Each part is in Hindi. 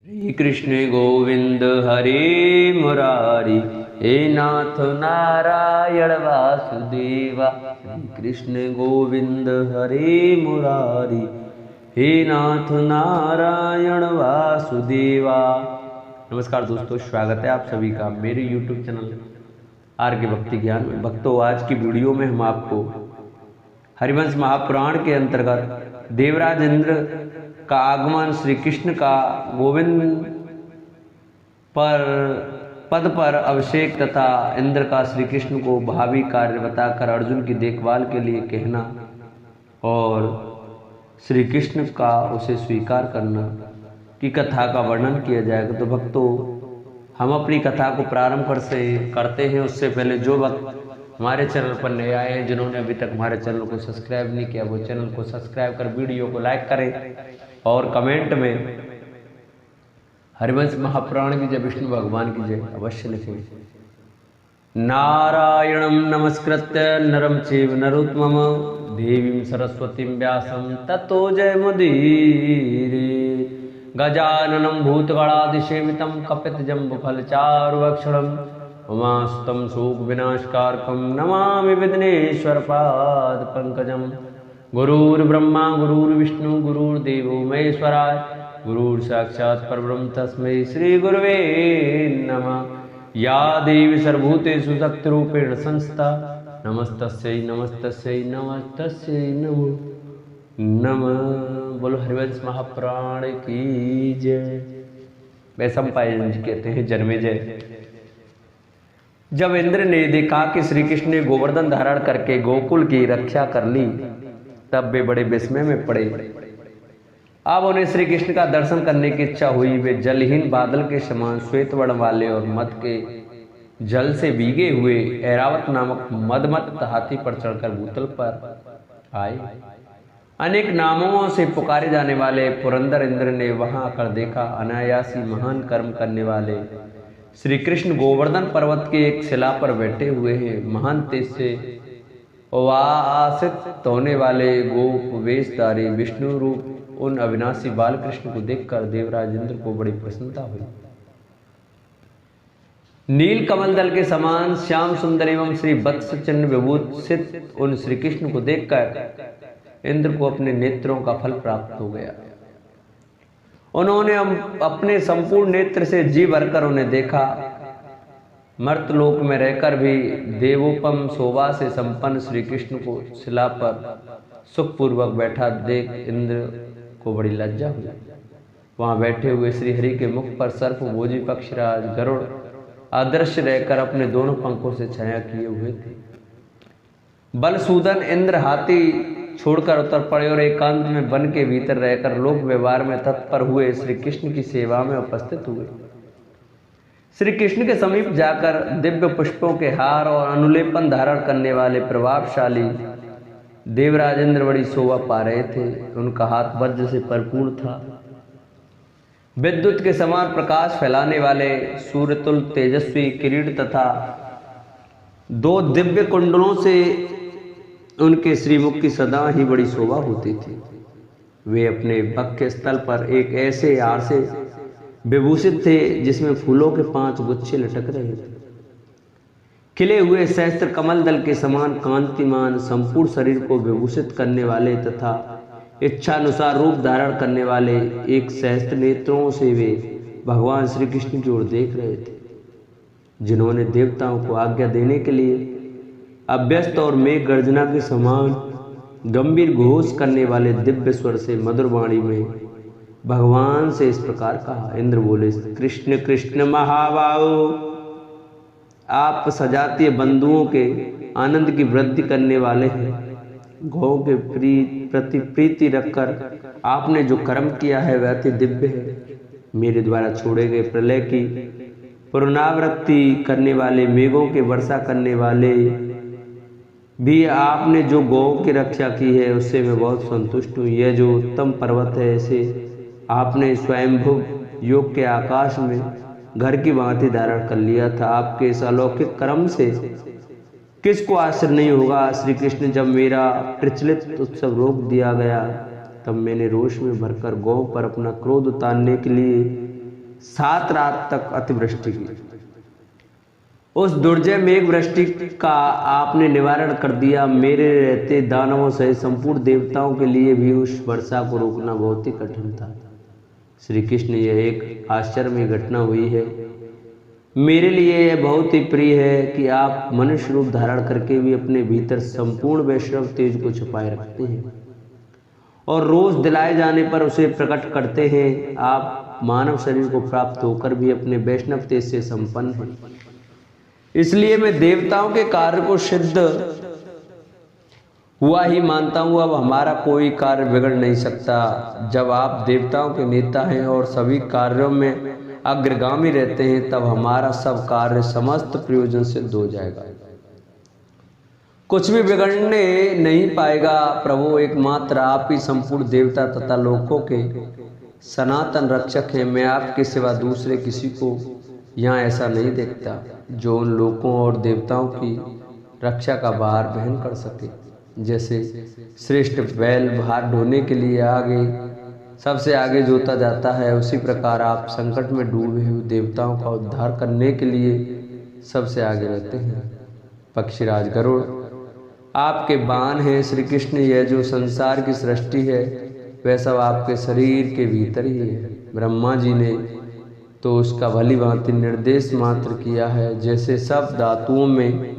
श्री कृष्ण गोविंद हरे मुरारी, हे नाथ नारायण वासुदेवा। श्री कृष्ण गोविंद हरे मुरारी, हे नाथ नारायण वासुदेवा। नमस्कार दोस्तों, स्वागत है आप सभी का मेरे YouTube चैनल आर के भक्ति ज्ञान में। भक्तों, आज की वीडियो में हम आपको हरिवंश महापुराण के अंतर्गत देवराज इंद्र का आगमन, श्री कृष्ण का गोविंद पर पद पर अभिषेक तथा इंद्र का श्री कृष्ण को भावी कार्य बताकर अर्जुन की देखभाल के लिए कहना और श्री कृष्ण का उसे स्वीकार करना की कथा का वर्णन किया जाएगा। तो भक्तों, हम अपनी कथा को प्रारंभ करते हैं। उससे पहले जो भक्त हमारे चैनल पर नए आए हैं, जिन्होंने अभी तक हमारे चैनल को सब्सक्राइब नहीं किया, वो चैनल को सब्सक्राइब कर वीडियो को लाइक करें और कमेंट में हरिवंश महापुराण की जय, विष्णु भगवान की जय अवश्य लिखें। नारायणं नमस्कृत्य नरं चैव नरोत्तमं देवीं सरस्वतीं व्यासं ततो जयमुदीरये। गजाननं भूतगणाधिसेवितं कपितजम्बुफलचारुभक्षणं उमास्तं शोकविनाशकारकं नमामि विघ्नेश्वरपादपङ्कजं। गुरुर्ब्रह्मा गुरुर्विष्णु गुरुर्देवो महेश्वराय, गुरुर्साक्षात् परब्रह्म तस्मै श्री गुरवे नमः। या देवी सर्वभूतेषु शक्तिरूपेण संस्थिता, नमस्तस्यै नमस्तस्यै नमस्तस्यै नमो नमः। बोलो हरिवंश महापुराण की जय। वैशंपायन जी कहते हैं, जन्मेजय। जब इंद्र ने देखा कि श्री कृष्ण ने गोवर्धन धारण करके गोकुल की रक्षा कर ली, तब वे बड़े विस्मय में पड़े। अब उन्हें श्री कृष्ण का दर्शन करने की इच्छा हुई। वे जलहीन बादल के समान श्वेत वर्ण वाले और मद के जल से भीगे हुए ऐरावत नामक मदमत्त हाथी पर चढ़कर भूतल पर आए। अनेक नामों से पुकारे जाने वाले पुरंदर इंद्र ने वहां आकर देखा। अनायासी महान कर्म करने वाले श्री कृष्ण गोवर्धन पर्वत के एक शिला पर बैठे हुए हैं। महान तेज से वासित होने वाले गोप वेशधारी विष्णु रूप उन अविनाशी बाल कृष्ण को देखकर देवराज इंद्र को बड़ी प्रसन्नता हुई। नील कमल दल के समान श्याम सुंदर एवं श्री वत्स चिन्ह विभूषित उन श्री कृष्ण को देखकर इंद्र को अपने नेत्रों का फल प्राप्त हो गया। उन्होंने अपने संपूर्ण नेत्र से जी भरकर उन्हें देखा। मर्तलोक में रहकर भी देवोपम शोभा से संपन्न श्री कृष्ण को शिला पर सुखपूर्वक बैठा देख इंद्र को बड़ी लज्जा हुई। वहां बैठे हुए श्री हरि के मुख पर सर्प भोजी पक्षीराज गरुड़ अदृश्य रहकर अपने दोनों पंखों से छाया किए हुए थे। बलसूदन इंद्र हाथी छोड़कर उतर पड़े और एकांत में वन के भीतर रहकर लोक व्यवहार में तत्पर हुए श्री कृष्ण की सेवा में उपस्थित हुए। श्री कृष्ण के समीप जाकर दिव्य पुष्पों के हार और अनुलेपन धारण करने वाले प्रभावशाली देवराज इंद्र बड़ी शोभा पा रहे थे। उनका हाथ वज्र से परिपूर्ण था। विद्युत के समान प्रकाश फैलाने वाले सूर्यतुल तेजस्वी किरीट तथा दो दिव्य कुंडलों से उनके श्रीमुख की सदा ही बड़ी शोभा होती थी। वे अपने वक्ष स्थल पर एक ऐसे हार से विभूषित थे जिसमें फूलों के 5 गुच्छे लटक रहे थे। खिले हुए सहस्त्र कमल दल के समान कांतिमान संपूर्ण शरीर को विभूषित करने वाले तथा इच्छानुसार रूप धारण करने वाले एक सहस्त्र नेत्रों से वे भगवान श्री कृष्ण की ओर देख रहे थे, जिन्होंने देवताओं को आज्ञा देने के लिए अभ्यस्त और मेघ गर्जना के समान गंभीर घोष करने वाले दिव्य स्वर से मधुर वाणी में भगवान से इस प्रकार कहा। इंद्र बोले, कृष्ण कृष्ण महाबाहो, आप सजातीय बंधुओं के आनंद की वृद्धि करने वाले हैं। गौ के प्रति प्रीति रखकर आपने जो कर्म किया है वह अति दिव्य है। मेरे द्वारा छोड़े गए प्रलय की पुनरावृत्ति करने वाले, मेघों के वर्षा करने वाले भी आपने जो गौ की रक्षा की है उससे मैं बहुत संतुष्ट हूँ। यह जो उत्तम पर्वत है, इसे आपने स्वयंभुव योग के आकाश में घर की भांति धारण कर लिया था। आपके इस अलौकिक कर्म से किसको आश्चर्य नहीं होगा। श्री कृष्ण, जब मेरा प्रचलित उत्सव रोक दिया गया तब मैंने रोष में भरकर गौ पर अपना क्रोध उतारने के लिए 7 रात तक अतिवृष्टि की। उस दुर्जय मेघ वृष्टि का आपने निवारण कर दिया। मेरे रहते दानवों सहित संपूर्ण देवताओं के लिए भी उस वर्षा को रोकना बहुत ही कठिन था। श्री कृष्ण, यह एक आश्चर्यमय घटना हुई है। मेरे लिए यह बहुत ही प्रिय है कि आप मनुष्य रूप धारण करके भी अपने भीतर संपूर्ण वैष्णव तेज को छुपाए रखते हैं और रोज दिलाए जाने पर उसे प्रकट करते हैं। आप मानव शरीर को प्राप्त होकर भी अपने वैष्णव तेज से संपन्न हैं। इसलिए मैं देवताओं के कार्य को सिद्ध हुआ ही मानता हूँ। अब हमारा कोई कार्य बिगड़ नहीं सकता। जब आप देवताओं के नेता हैं और सभी कार्यों में अग्रगामी रहते हैं, तब हमारा सब कार्य समस्त प्रयोजन सिद्ध हो जाएगा। कुछ भी बिगड़ने नहीं पाएगा। प्रभु, एकमात्र आप ही संपूर्ण देवता तथा लोकों के सनातन रक्षक हैं। मैं आपके सिवा दूसरे किसी को यहाँ ऐसा नहीं देखता जो उन लोकों और देवताओं की रक्षा का भार वहन कर सके। जैसे श्रेष्ठ बैल भार ढोने के लिए सबसे आगे जोता जाता है, उसी प्रकार आप संकट में डूबे हुए देवताओं का उद्धार करने के लिए सबसे आगे रहते हैं। पक्षीराज गरुड़ आपके बाण हैं। श्री कृष्ण, यह जो संसार की सृष्टि है वह सब आपके शरीर के भीतर ही है। ब्रह्मा जी ने तो उसका भली भांति निर्देश मात्र किया है। जैसे सब धातुओं में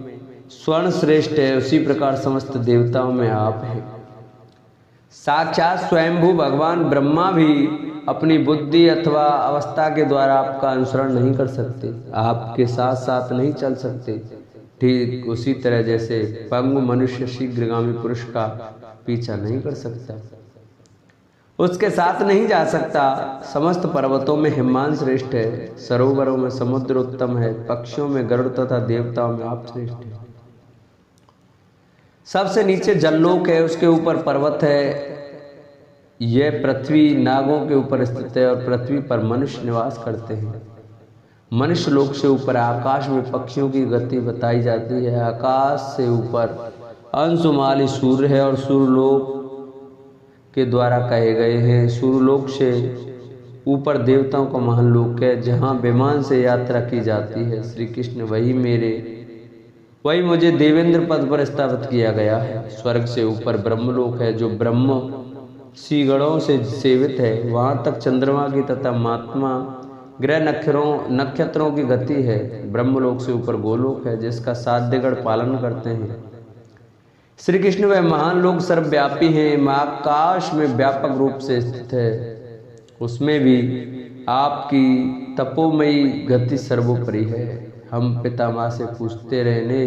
स्वर्ण श्रेष्ठ है, उसी प्रकार समस्त देवताओं में आप हैं। साक्षात स्वयंभू भगवान ब्रह्मा भी अपनी बुद्धि अथवा अवस्था के द्वारा आपका अनुसरण नहीं कर सकते, आपके साथ साथ नहीं चल सकते। ठीक उसी तरह जैसे पंगु मनुष्य शीघ्रगामी पुरुष का पीछा नहीं कर सकता, उसके साथ नहीं जा सकता। समस्त पर्वतों में हिमांश श्रेष्ठ है, सरोवरों में समुद्र उत्तम है, पक्षियों में गरुड़ तथा देवताओं में आप श्रेष्ठ है। सबसे नीचे जललोक है, उसके ऊपर पर्वत है। यह पृथ्वी नागों के ऊपर स्थित है और पृथ्वी पर मनुष्य निवास करते हैं। मनुष्य लोक से ऊपर आकाश में पक्षियों की गति बताई जाती है। आकाश से ऊपर अंशुमाली सूर्य है और सूर्यलोक के द्वारा कहे गए हैं। सूर्यलोक से ऊपर देवताओं का महान लोक है, जहाँ विमान से यात्रा की जाती है। श्री कृष्ण, वही मुझे देवेंद्र पद पर स्थापित किया गया है। स्वर्ग से ऊपर ब्रह्मलोक है, जो ब्रह्म सीगणों से सेवित है। वहाँ तक चंद्रमा की तथा महात्मा ग्रह नक्षत्रों की गति है। ब्रह्मलोक से ऊपर गोलोक है, जिसका साध्यगण पालन करते हैं। श्री कृष्ण, वह महान लोक सर्वव्यापी हैं, महाकाश में व्यापक रूप से स्थित है। उसमें भी आपकी तपोमयी गति सर्वोपरि है। हम पितामह से पूछते रहने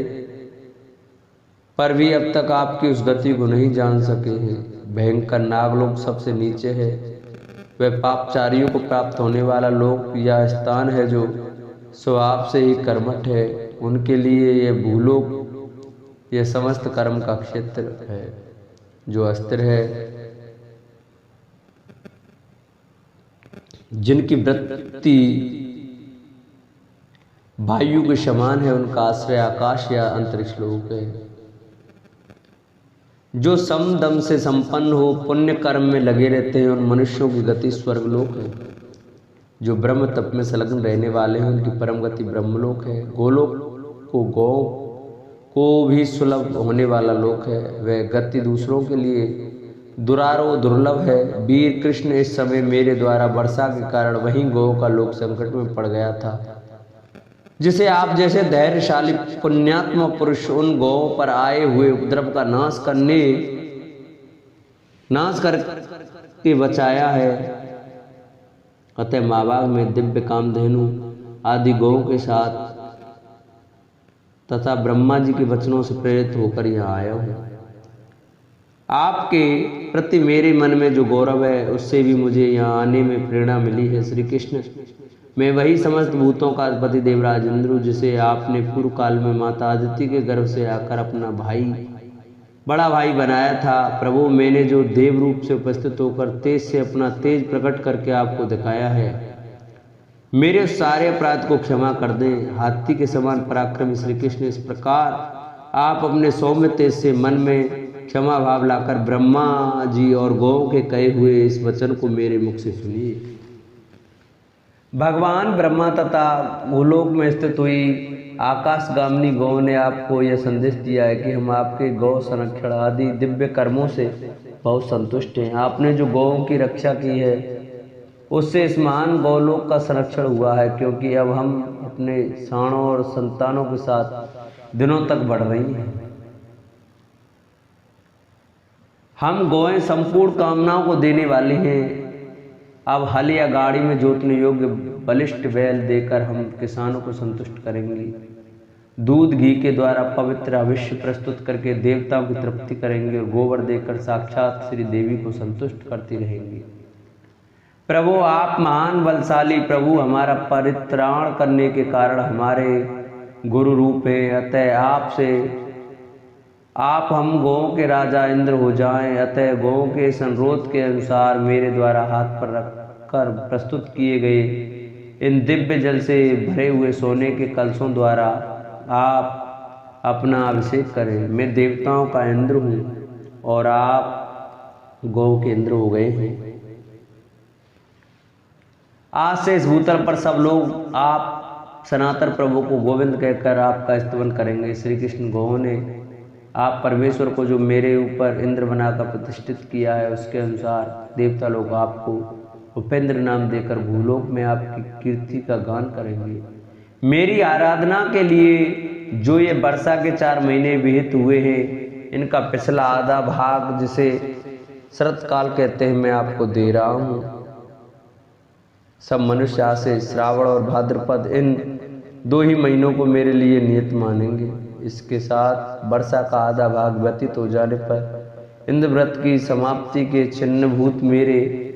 पर भी अब तक आपकी उस गति को नहीं जान सके हैं। भयंकर नागलोक सबसे नीचे है, वह पापचारियों को प्राप्त होने वाला लोक या स्थान है, जो स्वभाव से ही कर्मठ है। उनके लिए यह भूलोक, यह समस्त कर्म का क्षेत्र है, जो अस्थिर है। जिनकी वृत्ति वायु के समान है, उनका आश्रय आकाश या अंतरिक्ष लोक है। जो समदम से संपन्न हो, पुण्य कर्म में लगे रहते हैं, उन मनुष्यों की गति स्वर्गलोक है। जो ब्रह्म तप में संलग्न रहने वाले हैं, उनकी परम गति ब्रह्मलोक है। गोलोक को गौ को भी सुलभ होने वाला लोक है, वह गति दूसरों के लिए दुर्लभ है। वीर कृष्ण, इस समय मेरे द्वारा वर्षा के कारण वहीं गौ का लोक संकट में पड़ गया था, जिसे आप जैसे धैर्यशाली पुण्यात्मा पुरुष उन गौओं पर आए हुए उपद्रव का नाश करके बचाया है। अतः महाभाग में दिव्य कामधेनु आदि गौओं के साथ तथा ब्रह्मा जी के वचनों से प्रेरित होकर यहाँ आया हूँ। आपके प्रति मेरे मन में जो गौरव है, उससे भी मुझे यहाँ आने में प्रेरणा मिली है। श्री कृष्ण, मैं वही समस्त भूतों का अधिपति देवराज इंद्र, जिसे आपने पूर्व काल में माता आदिति के गर्भ से आकर अपना बड़ा भाई बनाया था। प्रभु, मैंने जो देव रूप से उपस्थित होकर तेज से अपना तेज प्रकट करके आपको दिखाया है, मेरे सारे अपराध को क्षमा कर दें। हाथी के समान पराक्रमी श्री कृष्ण, इस प्रकार आप अपने सौम्य तेज से मन में क्षमा भाव लाकर ब्रह्मा जी और गौ के कहे हुए इस वचन को मेरे मुख से सुनिए। भगवान ब्रह्मा तथा गोलोक में स्थित हुई आकाशगामिनी गौ ने आपको यह संदेश दिया है कि हम आपके गौ संरक्षण आदि दिव्य कर्मों से बहुत संतुष्ट हैं। आपने जो गौओं की रक्षा की है उससे इस महान गौलोक का संरक्षण हुआ है, क्योंकि अब हम अपने साणों और संतानों के साथ दिनों तक बढ़ रही हैं। हम गौएं संपूर्ण कामनाओं को देने वाली हैं। अब हल या गाड़ी में जोतने योग्य बलिष्ठ बैल देकर हम किसानों को संतुष्ट करेंगे। दूध घी के द्वारा पवित्र अभिष्य प्रस्तुत करके देवताओं की तृप्ति करेंगे और गोबर देकर साक्षात श्री देवी को संतुष्ट करती रहेंगी। प्रभु आप महान बलशाली प्रभु, हमारा परित्राण करने के कारण हमारे गुरु रूप हैं। अतः आप हम गौओं के राजा इंद्र हो जाएं। अतः गौओं के संरोध के अनुसार मेरे द्वारा हाथ पर रखकर प्रस्तुत किए गए इन दिव्य जल से भरे हुए सोने के कलशों द्वारा आप अपना अभिषेक करें। मैं देवताओं का इंद्र हूँ और आप गौ के इंद्र हो गए हैं। आज से इस भूतल पर सब लोग आप सनातन प्रभु को गोविंद कहकर आपका स्तवन करेंगे। श्री कृष्ण गौ ने आप परमेश्वर को जो मेरे ऊपर इंद्र बनाकर प्रतिष्ठित किया है उसके अनुसार देवता लोग आपको उपेंद्र नाम देकर भूलोक में आपकी कीर्ति का गान करेंगे। मेरी आराधना के लिए जो ये वर्षा के 4 महीने विहित हुए हैं, इनका पिछला आधा भाग जिसे शरत काल कहते हैं मैं आपको दे रहा हूँ। सब मनुष्य आज से श्रावण और भाद्रपद इन 2 ही महीनों को मेरे लिए नियत मानेंगे। इसके साथ वर्षा का आधा भाग व्यतीत हो जाने पर इंद्र व्रत की समाप्ति के चिन्हभूत मेरे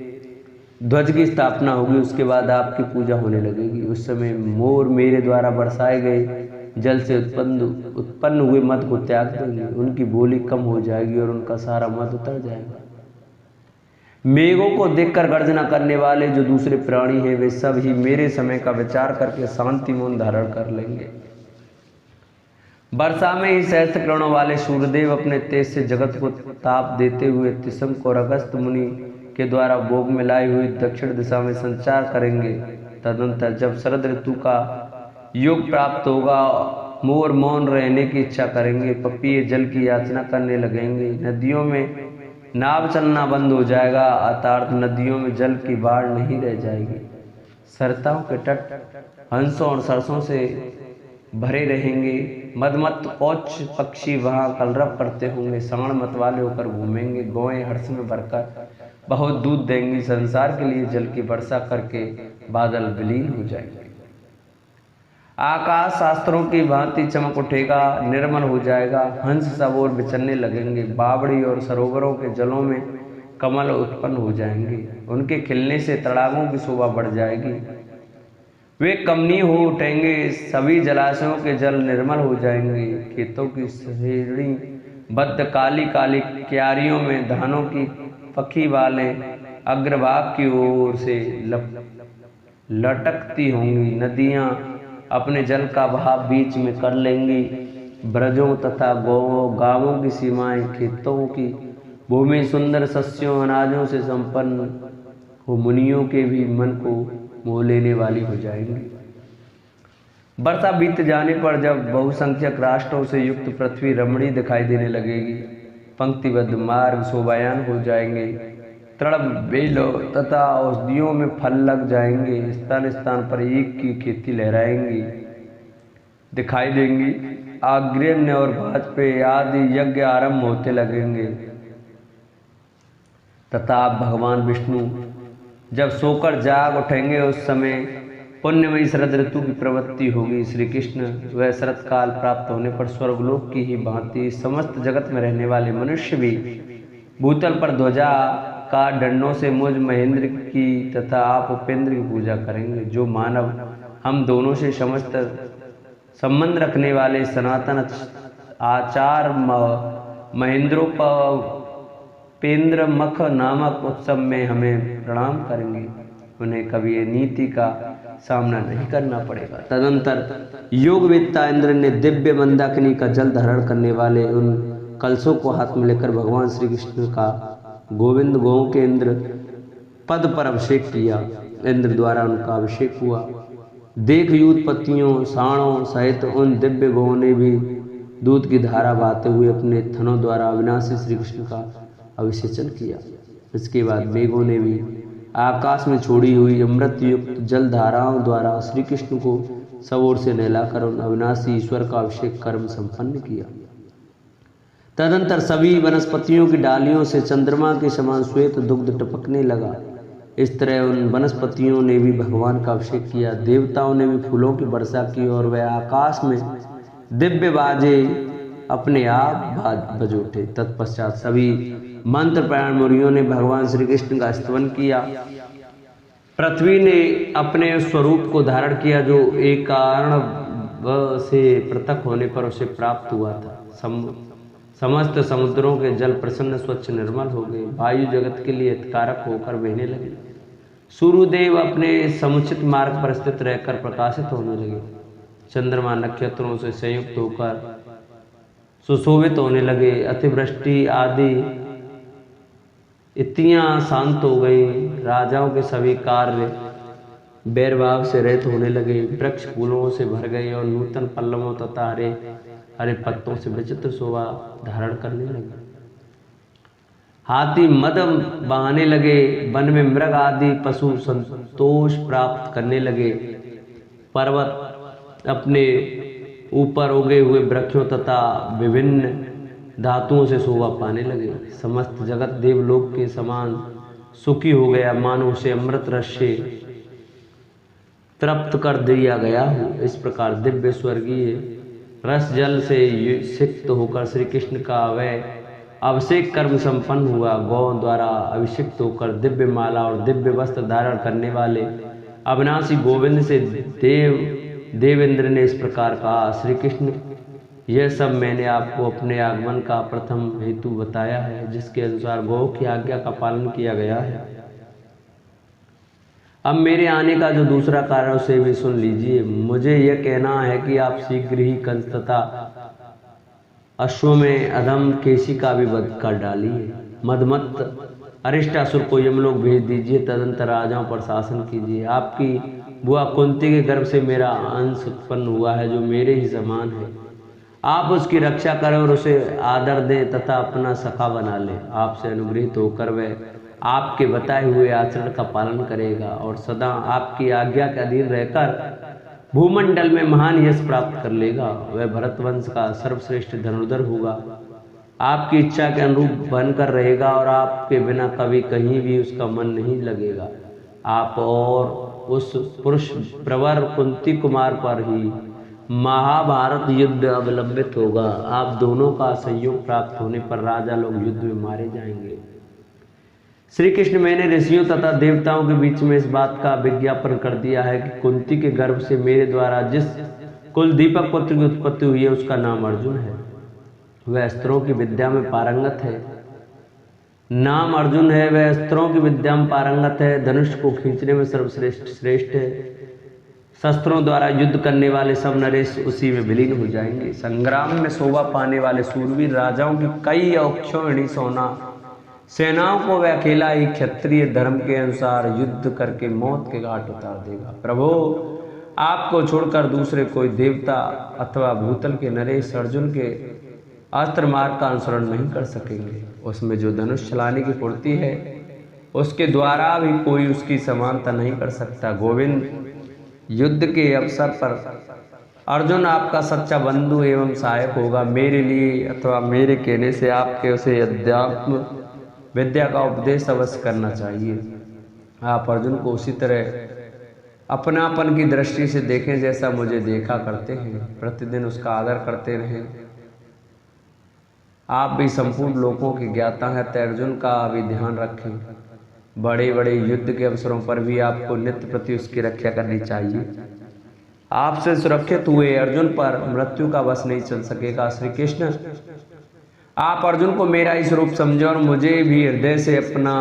ध्वज की स्थापना होगी। उसके बाद आपकी पूजा होने लगेगी। उस समय मोर मेरे द्वारा बरसाए गए जल से उत्पन्न हुए मद को त्याग देंगे। उनकी बोली कम हो जाएगी और उनका सारा मद उतर जाएगा। मेघों को देखकर गर्जना करने वाले जो दूसरे प्राणी हैं वे सब ही मेरे समय का विचार करके शांति मौन धारण कर लेंगे। वर्षा में ही सहस्त्र किरणों वाले सूर्यदेव अपने तेज से जगत को ताप देते हुए त्रिशंकु और अगस्त मुनि के द्वारा भोग में लाई हुई दक्षिण दिशा में संचार करेंगे। तदनंतर जब शरद ऋतु का योग प्राप्त होगा, मोर मौन रहने की इच्छा करेंगे, पपीहे जल की याचना करने लगेंगे, नदियों में नाव चलना बंद हो जाएगा, अर्थात नदियों में जल की बाढ़ नहीं रह जाएगी। सरताओं के तट हंसों और सरसों से भरे रहेंगे। मदमत कौच पक्षी वहाँ कलरव करते होंगे, साण मत वाले होकर घूमेंगे। गौएं हर्ष में भरकर बहुत दूध देंगी। संसार के लिए जल की वर्षा करके बादल विलीन हो जाएंगे। आकाश शास्त्रों की भांति चमक उठेगा, निर्मल हो जाएगा। हंस सब ओर बिचरने लगेंगे। बावड़ी और सरोवरों के जलों में कमल उत्पन्न हो जाएंगे। उनके खिलने से तड़ागों की शोभा बढ़ जाएगी। वे कमनीय हो उठेंगे। सभी जलाशयों के जल निर्मल हो जाएंगे। खेतों की श्रेणी बद्ध काली काली क्यारियों में धानों की पखी वाले अग्रभाग की ओर से लटकती होंगी। नदियां अपने जल का बहाव बीच में कर लेंगी। ब्रजों तथा गांवों की सीमाएं, खेतों की भूमि सुंदर सस्यों अनाजों से संपन्न हो मुनियों के भी मन को मोह लेने वाली हो जाएंगी। वर्षा बीत जाने पर जब बहुसंख्यक राष्ट्रों से युक्त पृथ्वी रमणीय दिखाई देने लगेगी, पंक्तिबद्ध मार्ग शोभायान हो जाएंगे, तृण बेलों तथा औषधियों में फल लग जाएंगे, स्थान स्थान पर ईख की खेती लहराएंगी दिखाई देंगी, आग्नेय और वाजपेयी आदि यज्ञ आरंभ होते लगेंगे तथा भगवान विष्णु जब सोकर जाग उठेंगे उस समय पुण्यमयी शरद ऋतु की प्रवृत्ति होगी। श्री कृष्ण वह शरत काल प्राप्त होने पर स्वर्गलोक की ही भांति समस्त जगत में रहने वाले मनुष्य भी भूतल पर ध्वजा का दंडों से मुझ महेंद्र की तथा आप उपेंद्र की पूजा करेंगे। जो मानव हम दोनों से समस्त संबंध रखने वाले सनातन आचार महेंद्रोपेंद्र मख नामक उत्सव में हमें प्रणाम करेंगे, उन्हें कभी ये नीति का सामना नहीं करना पड़ेगा। तदंतर योगवेत्ता इंद्र ने दिव्य मंदाकिनी का जल धारण करने वाले उन कलशों को हाथ में लेकर भगवान श्री कृष्ण का गोविंद गौ के इंद्र पद पर अभिषेक किया। इंद्र द्वारा उनका अभिषेक हुआ। देख यूतपत्तियों साणों सहित उन दिव्य गौों ने भी दूध की धारा बहाते हुए अपने थनों द्वारा अविनाशी श्री कृष्ण का अभिषेचन किया। इसके बाद मेघों ने भी आकाश में छोड़ी हुई अमृत युक्त जल धाराओं द्वारा श्री कृष्ण को सब ओर से नहलाकर उन अविनाशी ईश्वर का अभिषेक कर्म संपन्न किया। तदंतर सभी वनस्पतियों की डालियों से चंद्रमा के समान श्वेत दुग्ध टपकने लगा। इस तरह उन वनस्पतियों ने भी भगवान का अभिषेक किया। देवताओं ने भी फूलों की वर्षा की और वह आकाश में दिव्य बाजे अपने आप बज उठे। तत्पश्चात सभी मंत्र प्राण मुनियों ने भगवान श्री कृष्ण का स्तवन किया। पृथ्वी ने अपने स्वरूप को धारण किया जो एक कारण से पृथक होने पर उसे प्राप्त हुआ था। समस्त समुद्रों के जल प्रसन्न स्वच्छ निर्मल हो गए। वायु जगत के लिए हितकारक होकर बहने लगे। सूर्यदेव अपने समुचित मार्ग पर स्थित रहकर प्रकाशित होने लगे। चंद्रमा नक्षत्रों से संयुक्त होकर सुशोभित होने लगे। अतिवृष्टि आदि इतनियां शांत हो गई। राजाओं के सभी कार्य बैरभाव से रहित होने लगे। वृक्ष फूलों से भर गए और नूतन पल्लवों तथा हरे पत्तों से विचित्र शोभा धारण करने लगे। हाथी मद बहाने लगे। वन में मृग आदि पशु संतोष प्राप्त करने लगे। पर्वत अपने ऊपर उगे हुए वृक्षों तथा विभिन्न धातुओं से शोभा पाने लगे। समस्त जगत देवलोक के समान सुखी हो गया, मानो उसे अमृत रस से तृप्त कर दिया गया हो। इस प्रकार दिव्य स्वर्गीय रस जल से सिक्त होकर श्री कृष्ण का वह अभिषेक कर्म संपन्न हुआ। गौ द्वारा अभिषिक्त होकर दिव्य माला और दिव्य वस्त्र धारण करने वाले अविनाशी गोविंद से देवेंद्र ने इस प्रकार कहा, श्री कृष्ण, यह सब मैंने आपको अपने आगमन का प्रथम हेतु बताया है, जिसके अनुसार गौ की आज्ञा का पालन किया गया है। अब मेरे आने का जो दूसरा कारण उसे भी सुन लीजिए। मुझे यह कहना है कि आप शीघ्र ही कंस तथा अश्व में अधम केसी का भी वध कर डालिए। मदमत्त अरिष्टासुर को यमलोक भेज दीजिए। तदंतर राजाओं पर शासन कीजिए। आपकी बुआ कुंती के गर्भ से मेरा अंश उत्पन्न हुआ है, जो मेरे ही समान है। आप उसकी रक्षा करें और उसे आदर दें तथा अपना सखा बना लें। आपसे अनुग्रहित होकर वह आपके बताए हुए आचरण का पालन करेगा और सदा आपकी आज्ञा के अधीन रहकर भूमंडल में महान यश प्राप्त कर लेगा। वह भरतवंश का सर्वश्रेष्ठ धनुर्धर होगा। आपकी इच्छा के अनुरूप बनकर रहेगा और आपके बिना कभी कहीं भी उसका मन नहीं लगेगा। आप और उस पुरुष प्रवर कुंती कुमार पर ही महाभारत युद्ध अवलंबित होगा। आप दोनों का संयोग प्राप्त होने पर राजा लोग युद्ध में मारे जाएंगे। श्री कृष्ण, मैंने ऋषियों तथा देवताओं के बीच में इस बात का विज्ञापन कर दिया है कि कुंती के गर्भ से मेरे द्वारा जिस कुल दीपक पुत्र की उत्पत्ति हुई है उसका नाम अर्जुन है। वह अस्त्रों की विद्या में पारंगत है। नाम अर्जुन है। वह अस्त्रों की विद्या में पारंगत है। धनुष को खींचने में श्रेष्ठ है। शस्त्रों द्वारा युद्ध करने वाले सब नरेश उसी में विलीन हो जाएंगे। संग्राम में शोभा पाने वाले सूरवीर राजाओं की कई अक्षौहिणी सोना सेनाओं को वह अकेला ही क्षत्रिय धर्म के अनुसार युद्ध करके मौत के घाट उतार देगा। प्रभु, आपको छोड़कर दूसरे कोई देवता अथवा भूतल के नरेश अर्जुन के अस्त्र मार्ग का अनुसरण नहीं कर सकेंगे। उसमें जो धनुष चलाने की फुर्ती है उसके द्वारा भी कोई उसकी समानता नहीं कर सकता। गोविंद, युद्ध के अवसर पर अर्जुन आपका सच्चा बंधु एवं सहायक होगा। मेरे लिए अथवा मेरे कहने से आपके उसे अध्यात्म विद्या का उपदेश अवश्य करना चाहिए। आप अर्जुन को उसी तरह अपनापन की दृष्टि से देखें जैसा मुझे देखा करते हैं। प्रतिदिन उसका आदर करते रहें। आप भी संपूर्ण लोकों की ज्ञाता हैं, तो अर्जुन का भी ध्यान रखें। बड़े बड़े युद्ध के अवसरों पर भी आपको नित्य प्रति उसकी रक्षा करनी चाहिए। आपसे सुरक्षित हुए अर्जुन पर मृत्यु का वश नहीं चल सकेगा। श्री कृष्ण, आप अर्जुन को मेरा ही स्वरूप समझें और मुझे भी हृदय से अपना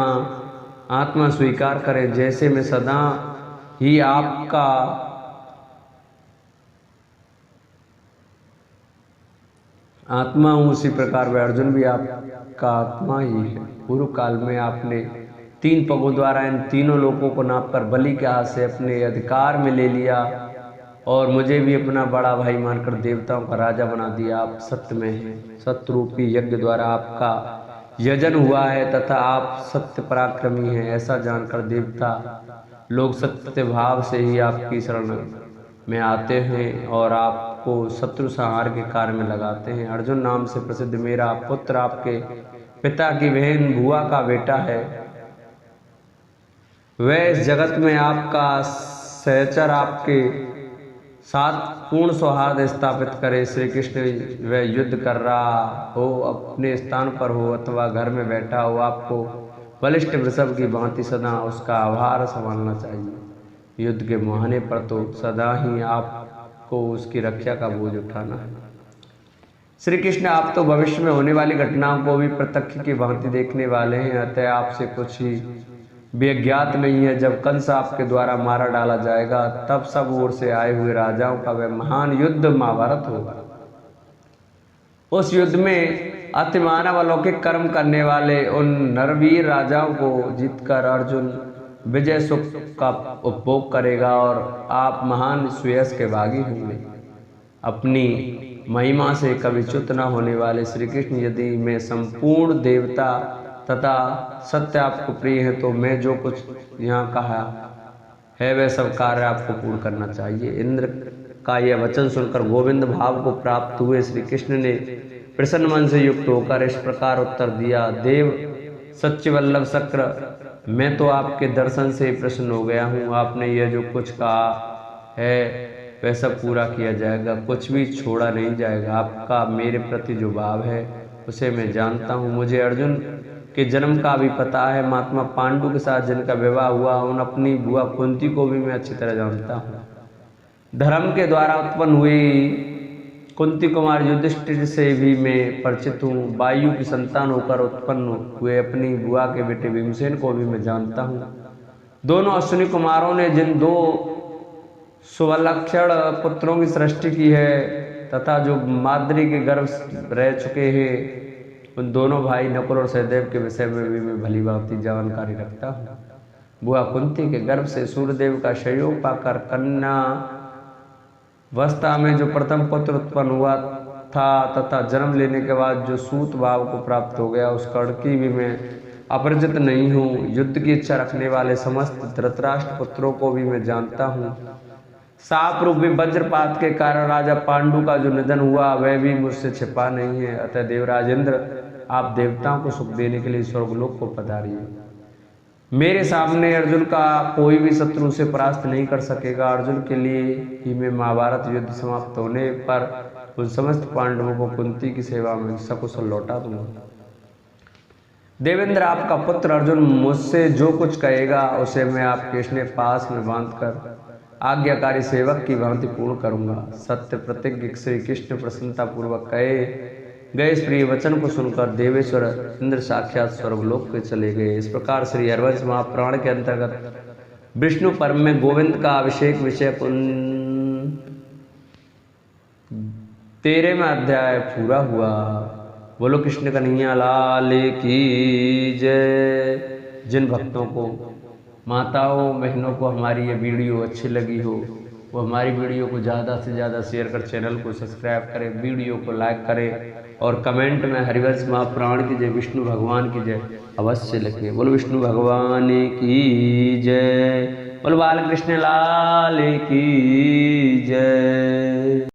आत्मा स्वीकार करें। जैसे मैं सदा ही आपका आत्मा हूँ, उसी प्रकार वह अर्जुन भी आपका आत्मा ही है। पूर्व काल में आपने 3 पगों द्वारा इन तीनों लोगों को नापकर बलि के हाथ से अपने अधिकार में ले लिया और मुझे भी अपना बड़ा भाई मानकर देवताओं का राजा बना दिया। आप सत्य में हैं, सत्य रूपी यज्ञ द्वारा आपका यजन हुआ है तथा आप सत्य पराक्रमी हैं। ऐसा जानकर देवता लोग सत्य भाव से ही आपकी शरण में आते हैं और आपको शत्रु संहार के कार्य में लगाते हैं। अर्जुन नाम से प्रसिद्ध मेरा पुत्र आपके पिता की बहन बुआ का बेटा है। वह इस जगत में आपका सहचर आपके साथ पूर्ण सौहार्द स्थापित करे। श्री कृष्ण वह युद्ध कर रहा हो, अपने स्थान पर हो अथवा घर में बैठा हो, आपको बलिष्ठ वृषभ की भांति सदा उसका आभार संभालना चाहिए। युद्ध के मुहाने पर तो सदा ही आपको उसकी रक्षा का बोझ उठाना है। श्री कृष्ण आप तो भविष्य में होने वाली घटनाओं को भी प्रत्यक्ष की भांति देखने वाले हैं, अतः आपसे कुछ ही बेज्ञात नहीं है। जब कंस आपके द्वारा मारा डाला जाएगा तब सब ओर से आए हुए राजाओं का वह महान युद्ध महाभारत होगा। उस युद्ध में अतिमानव अलौकिक कर्म करने वाले उन नरवीर राजाओं को जीतकर अर्जुन विजय सुख का उपभोग करेगा और आप महान सुयश के भागी होंगे। अपनी महिमा से कभी च्युत न होने वाले श्री कृष्ण, यदि मैं संपूर्ण देवता तथा सत्य आपको प्रिय है तो मैं जो कुछ यहाँ कहा है वह सब कार्य आपको पूर्ण करना चाहिए। इंद्र का यह वचन सुनकर गोविंद भाव को प्राप्त हुए श्री कृष्ण ने प्रसन्न मन से युक्त होकर इस प्रकार उत्तर दिया। देव सच्चिवल्लभ शक्र, मैं तो आपके दर्शन से प्रसन्न हो गया हूँ। आपने यह जो कुछ कहा है वह सब पूरा किया जाएगा, कुछ भी छोड़ा नहीं जाएगा। आपका मेरे प्रति जो भाव है उसे मैं जानता हूँ। मुझे अर्जुन के जन्म का भी पता है। महात्मा पांडु के साथ जिनका विवाह हुआ उन अपनी बुआ कुंती को भी मैं अच्छी तरह जानता हूँ। धर्म के द्वारा उत्पन्न हुई कुंती कुमार युधिष्ठिर से भी मैं परिचित हूँ। वायु की संतान होकर उत्पन्न हुए अपनी बुआ के बेटे भीमसेन को भी मैं जानता हूँ। दोनों अश्विनी कुमारों ने जिन 2 सुवलक्षण पुत्रों की सृष्टि की है तथा जो माद्री के गर्भ रह चुके हैं, उन दोनों भाई नकुल और सहदेव के विषय में भी मैं भली भांति जानकारी रखता हूँ। बुआ कुंती के गर्भ से सूर्यदेव का सहयोग पाकर कन्या अवस्था में जो प्रथम पुत्र उत्पन्न हुआ था तथा जन्म लेने के बाद जो सूत भाव को प्राप्त हो गया, उस कर्ण की भी मैं अपरिचित नहीं हूँ। युद्ध की इच्छा रखने वाले समस्त धृतराष्ट्र पुत्रों को भी मैं जानता हूँ। साप रूपी वज्रपात के कारण राजा पांडु का जो निधन हुआ वह भी मुझसे छिपा नहीं है। अतः देवराज इंद्र, आप देवताओं को सुख देने के लिए स्वर्गलोक को पधारिए। मेरे सामने अर्जुन का कोई भी शत्रु से परास्त नहीं कर सकेगा। अर्जुन के लिए ही मैं महाभारत युद्ध समाप्त होने पर उन समस्त पांडवों को कुंती की सेवा में सकुशल लौटा दूंगा। देवेंद्र, आपका पुत्र अर्जुन मुझसे जो कुछ कहेगा उसे मैं आपके स्नेह पास में बांधकर आज्ञाकारी सेवक की भांति पूर्ण करूंगा। सत्य प्रतिज्ञ श्री कृष्ण प्रसन्नता पूर्वक कहे गए इस प्रिय वचन को सुनकर देवेश्वर इंद्र साक्षात स्वर्गलोक के चले गए। इस प्रकार श्री हरिवंश महापुराण के अंतर्गत विष्णु पर्व में गोविंद का अभिषेक विषय 13वां अध्याय पूरा हुआ। बोलो कृष्ण कन्हैया लाल की जय। जिन भक्तों को, माताओं बहनों को हमारी ये वीडियो अच्छी लगी हो वो हमारी वीडियो को ज़्यादा से ज़्यादा शेयर कर, चैनल को सब्सक्राइब करें, वीडियो को लाइक करें और कमेंट में हरिवंश महापुराण की जय, विष्णु भगवान की जय अवश्य लिखें। बोलो विष्णु भगवान की जय, बोलो बालकृष्ण लाल की जय।